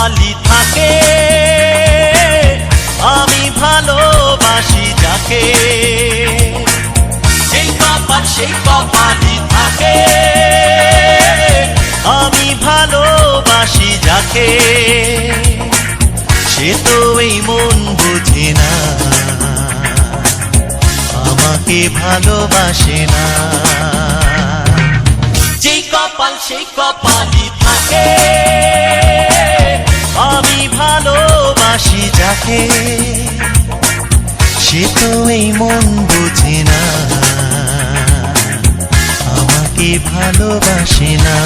কপালই থাকে, আমি ভালোবাসি যাকে। যেই কপাল সেই কপালই থাকে, আমি ভালোবাসি যাকে। সে তো এই মন বুঝে না, আমাকে ভালোবাসে না। যেই কপাল সেই কপালই থাকে, আমি ভালোবাসি যাকে। সে তো এই মন বুঝে না, আমাকে ভালোবাসে না।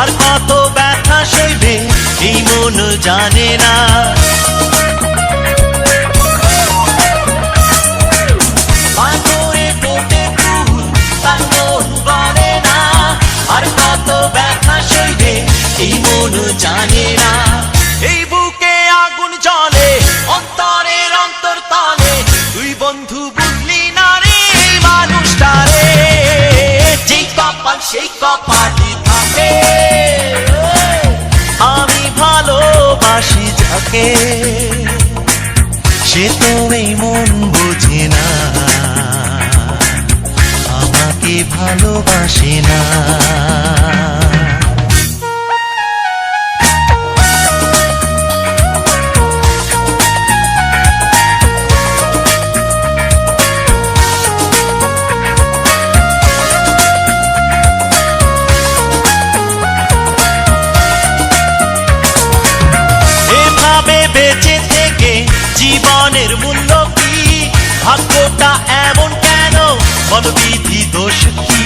আর কত ব্যথা সইবে এই মন জানে না। পাথরে ফোটে ফুল তার মন বলে না, আর কত ব্যথা সইবে এই মন জানে না। এই বুকে আগুন জ্বলে অন্তরের অন্তরতলে, তুই বন্ধু বুঝলি না রে এই মানুষটারে। যেই কপাল সেই কপালই থাকে, আমি ভালোবাসি যাকে। সে তো এই মন বোঝে না, আমাকে ভালোবাসে না। বেঁচে থেকে জীবনের মূল্য কি? ভাগ্যটা এমন কেন, বল বিধি দোষ কি?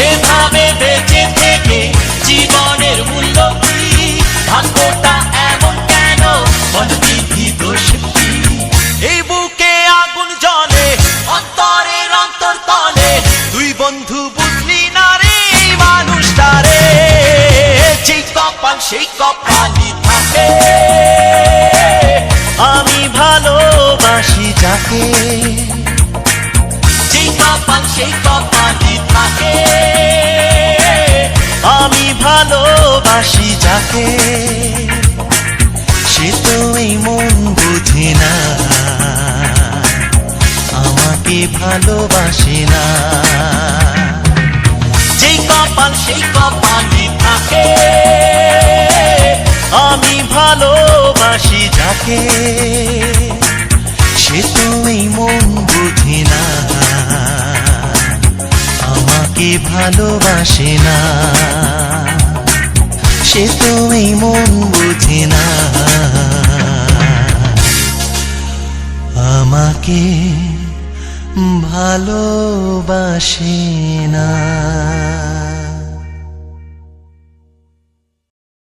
এভাবে বেঁচে থেকে জীবনের মূল্য কি? ভাগ্যটা এমন কেন, বল বিধি দোষ কি? এই বুকে আগুন জ্বলে অন্তরের অন্তরতলে, তুই বন্ধু বুঝলি না রে এই মানুষটারে। যেই কপাল সেই কপালই থাকে, আমি ভালোবাসি যাকে। যেই কপাল সেই কপালই থাকে, আমি ভালোবাসি যাকে। সে তো এই মন বুঝে না, আমাকে ভালোবাসে না। যেই কপাল সেই কপালই থাকে, আমি ভালোবাসি যাকে। সে তো এই মন বুঝে না, আমাকে ভালোবাসে না। সে তো এই মন বুঝে না, আমাকে ভালোবাসে না।